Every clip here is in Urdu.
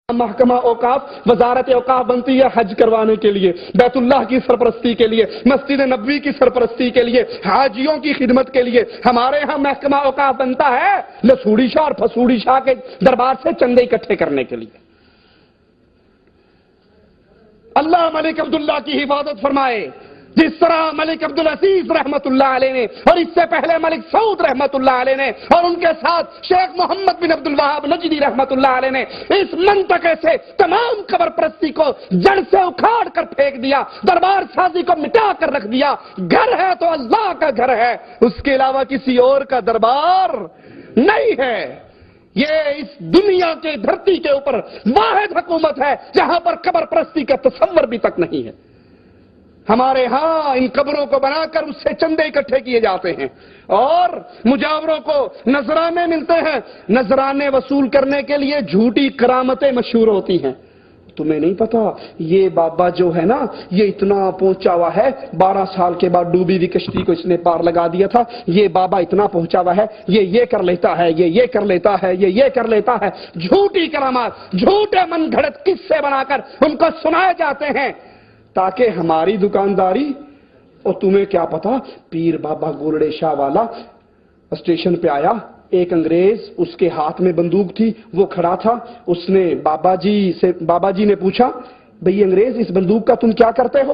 محکمہ اوقاف وزارت اوقاف بنتی ہے حج کروانے کے لیے، بیت اللہ کی سرپرستی کے لیے، مسجد نبوی کی سرپرستی کے لیے، حاجیوں کی خدمت کے لیے۔ ہمارے ہاں محکمہ اوقاف بنتا ہے لسوڑی شاہ اور پھسوڑی شاہ کے دربار سے چندے اکٹھے کرنے کے لیے۔ اللہ ملک عبداللہ کی حفاظت فرمائے، جس طرح ملک عبدالعزیز رحمت اللہ علیہ نے اور اس سے پہلے ملک سعود رحمت اللہ علیہ نے اور ان کے ساتھ شیخ محمد بن عبد الوہاب نجدی رحمت اللہ علیہ نے اس منطقے سے تمام قبر پرستی کو جڑ سے اکھاڑ کر پھینک دیا، دربار سازی کو مٹا کر رکھ دیا۔ گھر ہے تو اللہ کا گھر ہے، اس کے علاوہ کسی اور کا دربار نہیں ہے۔ یہ اس دنیا کے دھرتی کے اوپر واحد حکومت ہے جہاں پر قبر پرستی کا تصور بھی تک نہیں ہے۔ ہمارے ہاں ان قبروں کو بنا کر اس سے چندے اکٹھے کیے جاتے ہیں اور مجاوروں کو نذرانے ملتے ہیں۔ نذرانے وصول کرنے کے لیے جھوٹی کرامتیں مشہور ہوتی ہیں۔ تمہیں نہیں پتا یہ بابا جو ہے نا یہ اتنا پہنچا ہوا ہے، 12 سال کے بعد ڈوبی ہوئی کشتی کو اس نے پار لگا دیا تھا، یہ بابا اتنا پہنچا ہوا ہے، یہ کر لیتا ہے، یہ کر لیتا ہے، یہ کر لیتا ہے۔ جھوٹی کرامات، جھوٹے من گھڑت قصے بنا کر ان کو سنائے جاتے ہیں تاکہ ہماری دکانداری۔ اور تمہیں کیا پتا پیر بابا گولڑے شاہ والا اسٹیشن پہ آیا، ایک انگریز اس کے ہاتھ میں بندوق تھی، وہ کھڑا تھا، اس نے بابا جی نے پوچھا بھئی انگریز اس بندوق کا تم کیا کرتے ہو؟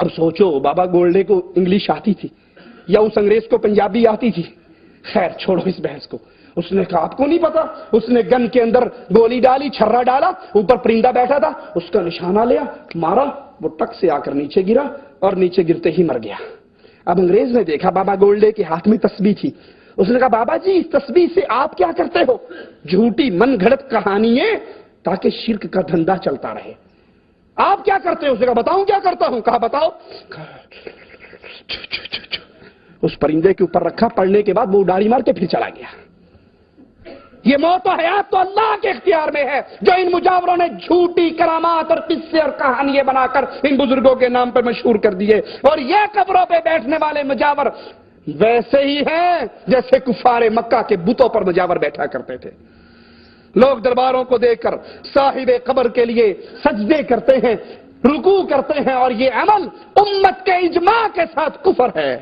اب سوچو بابا گولڑے کو انگلش آتی تھی یا اس انگریز کو پنجابی آتی تھی؟ خیر چھوڑو اس بحث کو۔ اس نے کہا آپ کو نہیں پتا، اس نے گن کے اندر گولی ڈالی، چھرا ڈالا، اوپر پرندہ بیٹھا تھا، اس کا نشانہ لیا، مارا، وہ ٹک سے آ کر نیچے گرا اور نیچے گرتے ہی مر گیا۔ اب انگریز نے دیکھا بابا گولڈے کے ہاتھ میں تسبیح تھی، اس نے کہا بابا جی اس تسبیح سے آپ کیا کرتے ہو؟ جھوٹی من گھڑت کہانیاں تاکہ شرک کا دھندا چلتا رہے۔ آپ کیا کرتے ہو؟ اس نے کہا بتاؤں کیا کرتا ہوں؟ کہا بتاؤ۔ اس پرندے کے اوپر رکھا، پڑنے کے بعد وہ اڈاڑی مار کے پھر چلا گیا۔ یہ موت و حیات تو اللہ کے اختیار میں ہے، جو ان مجاوروں نے جھوٹی کرامات اور قصے اور کہانیاں بنا کر ان بزرگوں کے نام پر مشہور کر دیے۔ اور یہ قبروں پہ بیٹھنے والے مجاور ویسے ہی ہیں جیسے کفار مکہ کے بتوں پر مجاور بیٹھا کرتے تھے۔ لوگ درباروں کو دیکھ کر صاحب قبر کے لیے سجدے کرتے ہیں، رکوع کرتے ہیں، اور یہ عمل امت کے اجماع کے ساتھ کفر ہے۔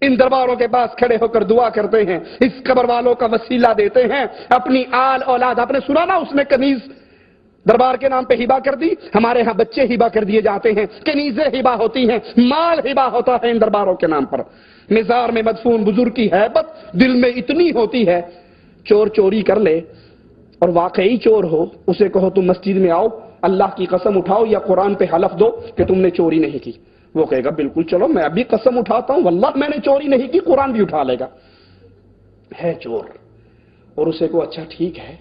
ان درباروں کے پاس کھڑے ہو کر دعا کرتے ہیں، اس قبر والوں کا وسیلہ دیتے ہیں، اپنی آل اولاد۔ آپ نے سنا نا اس نے کنیز دربار کے نام پہ ہبا کر دی، ہمارے ہاں بچے ہبا کر دیے جاتے ہیں، کنیزیں ہبا ہوتی ہیں، مال ہبا ہوتا ہے ان درباروں کے نام پر۔ مزار میں مدفون بزرگ کی ہیبت دل میں اتنی ہوتی ہے، چور چوری کر لے اور واقعی چور ہو، اسے کہو تم مسجد میں آؤ، اللہ کی قسم اٹھاؤ یا قرآن پہ حلف دو کہ تم نے چوری نہیں کی، وہ کہے گا بالکل چلو میں ابھی قسم اٹھاتا ہوں واللہ میں نے چوری نہیں کی، قرآن بھی اٹھا لے گا، ہے چور۔ اور اسے کو اچھا ٹھیک ہے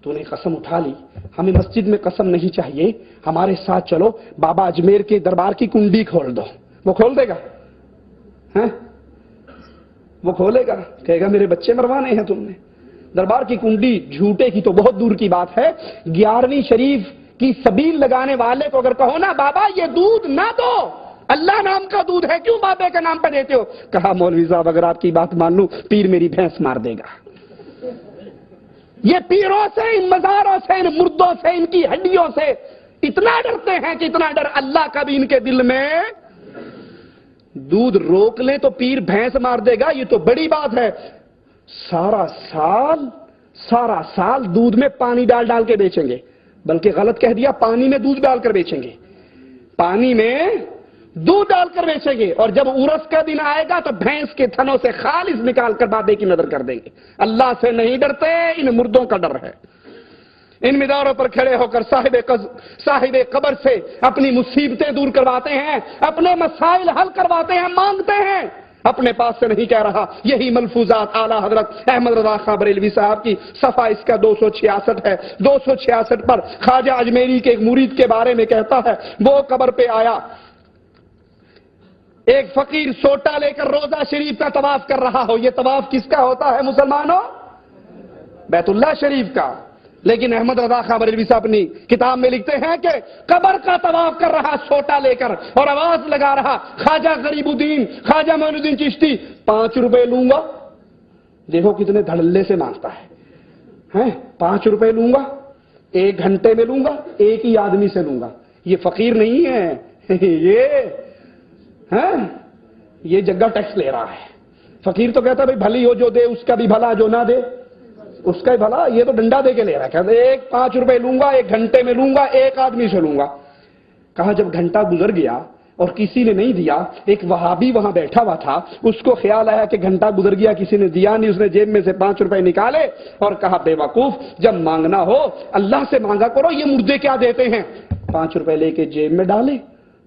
تو نے قسم اٹھا لی، ہمیں مسجد میں قسم نہیں چاہیے، ہمارے ساتھ چلو بابا اجمیر کے دربار کی کنڈی کھول دو۔ وہ کھول دے گا؟ وہ کھولے گا؟ کہے گا میرے بچے مروانے ہیں تم نے۔ دربار کی کنڈی جھوٹے کی تو بہت دور کی بات ہے، 11ویں شریف کی سبیل لگانے والے کو اگر کہو نا بابا یہ دودھ نہ دو، اللہ نام کا دودھ ہے، کیوں بابے کے نام پہ دیتے ہو؟ کہا مولوی صاحب اگر آپ کی بات مان لوں پیر میری بھینس مار دے گا۔ یہ پیروں سے، ان مزاروں سے، ان مردوں سے، ان کی ہڈیوں سے اتنا ڈرتے ہیں کہ اتنا ڈر اللہ کا بھی ان کے دل میں۔ دودھ روک لیں تو پیر بھینس مار دے گا، یہ تو بڑی بات ہے۔ سارا سال دودھ میں پانی ڈال ڈال کے بیچیں گے، بلکہ غلط کہہ دیا، پانی میں دودھ ڈال کر بیچیں گے، پانی میں دودھ ڈال کر بیچیں گے، اور جب عرس کا دن آئے گا تو بھینس کے تھنوں سے خالص نکال کر بابے کی نظر کر دیں گے۔ اللہ سے نہیں ڈرتے، ان مردوں کا ڈر ہے۔ ان مداروں پر کھڑے ہو کر صاحب قبر سے اپنی مصیبتیں دور کرواتے ہیں، اپنے مسائل حل کرواتے ہیں، مانگتے ہیں، اپنے پاس سے نہیں کہہ رہا۔ یہی ملفوظات اعلیٰ حضرت احمد رضا خاں بریلوی صاحب کی صفحہ اس کا 266 ہے۔ 266 پر خواجہ اجمیری کے ایک مرید کے بارے میں کہتا ہے، وہ قبر پہ آیا، ایک فقیر سوٹا لے کر روزہ شریف کا طواف کر رہا ہو۔ یہ طواف کس کا ہوتا ہے مسلمانوں؟ بیت اللہ شریف کا۔ لیکن احمد رضا خاں بریلوی صاحب اپنی کتاب میں لکھتے ہیں کہ قبر کا طواف کر رہا سوٹا لے کر اور آواز لگا رہا، خواجہ غریب الدین، خواجہ معین الدین چشتی، 5 روپے لوں گا۔ دیکھو کتنے دھڑلے سے مانگتا ہے، 5 روپے لوں گا۔ 1 گھنٹے میں لوں گا، ایک ہی آدمی سے لوں گا. یہ فقیر نہیں ہے، یہ جگہ ٹیکس لے رہا ہے. فقیر تو کہتا ہے بھائی بھلی ہو جو دے اس کا بھی بھلا، جو نہ دے اس کا ہی بھلا. یہ تو ڈنڈا دے کے لے رہا ہے، کہتا ہے 5 روپے لوں گا، 1 گھنٹے میں لوں گا، ایک آدمی سے لوں گا. کہا جب گھنٹہ گزر گیا اور کسی نے نہیں دیا، ایک وہابی وہاں بیٹھا ہوا تھا، اس کو خیال آیا کہ گھنٹہ گزر گیا کسی نے دیا نہیں. اس نے جیب میں سے 5 روپے نکالے اور کہا بے وقوف، جب مانگنا ہو اللہ سے مانگا کرو، یہ مردے کیا دیتے ہیں. 5 روپے لے کے جیب میں ڈالے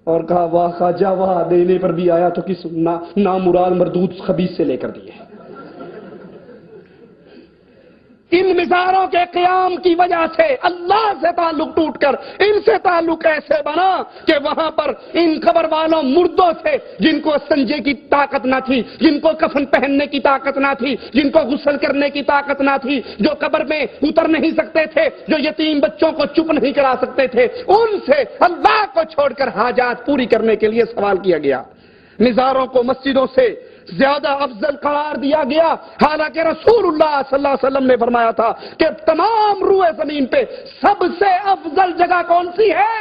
اور کہا واہ خواجہ واہ، دینے پر بھی آیا تو کس نامراد مردود خبیث سے لے کر دیے. ان مزاروں کے قیام کی وجہ سے اللہ سے تعلق ٹوٹ کر ان سے تعلق ایسے بنا کہ وہاں پر ان قبر والوں مردوں سے، جن کو سنجے کی طاقت نہ تھی، جن کو کفن پہننے کی طاقت نہ تھی، جن کو غسل کرنے کی طاقت نہ تھی، جو قبر میں اتر نہیں سکتے تھے، جو یتیم بچوں کو چپ نہیں کرا سکتے تھے، ان سے اللہ کو چھوڑ کر حاجات پوری کرنے کے لیے سوال کیا گیا. مزاروں کو مسجدوں سے زیادہ افضل قرار دیا گیا، حالانکہ رسول اللہ صلی اللہ علیہ وسلم نے فرمایا تھا کہ تمام روئے زمین پہ سب سے افضل جگہ کون سی ہے؟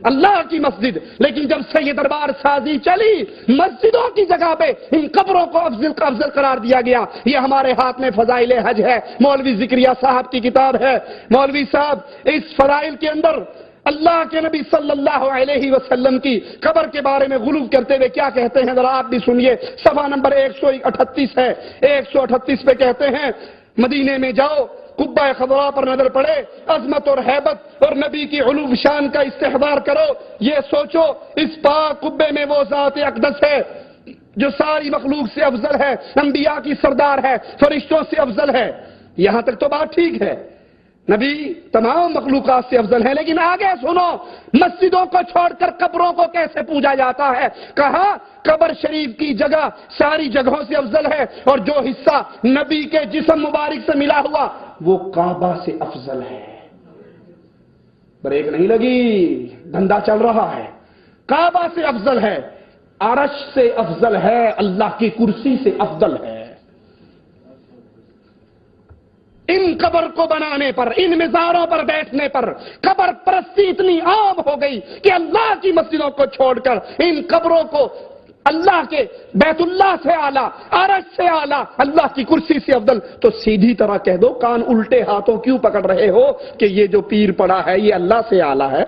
اللہ کی مسجد. لیکن جب سے یہ دربار سازی چلی، مسجدوں کی جگہ پہ ان قبروں کو افضل قرار دیا گیا. یہ ہمارے ہاتھ میں فضائل حج ہے، مولوی ذکریہ صاحب کی کتاب ہے. مولوی صاحب اس فضائل کے اندر اللہ کے نبی صلی اللہ علیہ وسلم کی قبر کے بارے میں غلو کرتے ہوئے کیا کہتے ہیں، ذرا آپ بھی سنیے. صفحہ نمبر 138 ہے. 138 پہ کہتے ہیں مدینے میں جاؤ، قبہ خضراء پر نظر پڑے، عظمت اور ہیبت اور نبی کی علو شان کا استحضار کرو. یہ سوچو اس پاک قبے میں وہ ذات اقدس ہے جو ساری مخلوق سے افضل ہے، انبیاء کی سردار ہے، فرشتوں سے افضل ہے. یہاں تک تو بات ٹھیک ہے، نبی تمام مخلوقات سے افضل ہے. لیکن آگے سنو، مسجدوں کو چھوڑ کر قبروں کو کیسے پوجا جاتا ہے. کہا قبر شریف کی جگہ ساری جگہوں سے افضل ہے، اور جو حصہ نبی کے جسم مبارک سے ملا ہوا وہ کعبہ سے افضل ہے. بریک نہیں لگی، دھندا چل رہا ہے. کعبہ سے افضل ہے، عرش سے افضل ہے، اللہ کی کرسی سے افضل ہے. ان قبر کو بنانے پر، ان مزاروں پر بیٹھنے پر قبر پرستی اتنی عام ہو گئی کہ اللہ کی مسجدوں کو چھوڑ کر ان قبروں کو اللہ کے بیت اللہ سے اعلیٰ، عرش سے اعلیٰ، اللہ کی کرسی سے افضل. تو سیدھی طرح کہہ دو، کان الٹے ہاتھوں کیوں پکڑ رہے ہو کہ یہ جو پیر پڑا ہے یہ اللہ سے اعلیٰ ہے،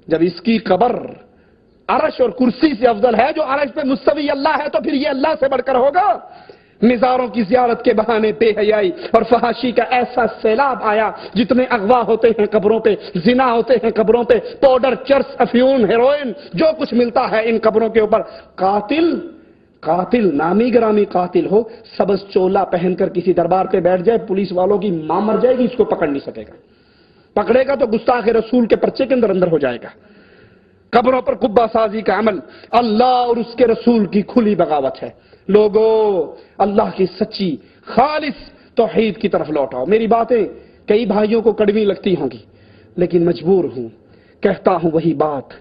جب اس کی قبر عرش اور کرسی سے افضل ہے، جو عرش پہ مستوی اللہ ہے، تو پھر یہ اللہ سے بڑھ کر ہوگا. مزاروں کی زیارت کے بہانے بے حیائی اور فحاشی کا ایسا سیلاب آیا، جتنے اغوا ہوتے ہیں قبروں پہ، زنا ہوتے ہیں قبروں پہ، پاؤڈر، چرس، افیون، ہیروئن، جو کچھ ملتا ہے ان قبروں کے اوپر. قاتل نامی گرامی قاتل ہو، سبز چولا پہن کر کسی دربار پہ بیٹھ جائے، پولیس والوں کی ماں مر جائے گی، اس کو پکڑ نہیں سکے گا. پکڑے گا تو گستاخ رسول کے پرچے کے اندر ہو جائے گا. قبروں پر قبہ سازی کا عمل اللہ اور اس کے رسول کی کھلی بغاوت ہے. لوگو اللہ کی سچی خالص توحید کی طرف لوٹاؤ. میری باتیں کئی بھائیوں کو کڑوی لگتی ہوں گی، لیکن مجبور ہوں، کہتا ہوں وہی بات،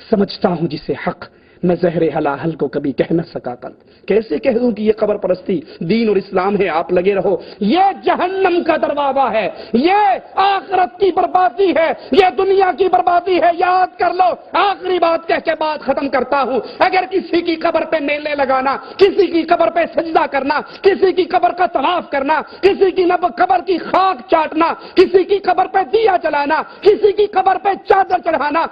سمجھتا ہوں جسے حق، میں زہر حلاحل کو کبھی کہہ نہ سکا کل. کیسے کہہ دوں کہ یہ قبر پرستی دین اور اسلام ہے؟ آپ لگے رہو. یہ جہنم کا دروازہ ہے، یہ آخرت کی بربادی ہے، یہ دنیا کی بربادی ہے. یاد کر لو. آخری بات کہہ کے بات ختم کرتا ہوں. اگر کسی کی قبر پہ میلے لگانا، کسی کی قبر پہ سجدہ کرنا، کسی کی قبر کا طواف کرنا، کسی کی قبر کی خاک چاٹنا، کسی کی قبر پہ دیا جلانا، کسی کی قبر پہ چادر چڑھانا،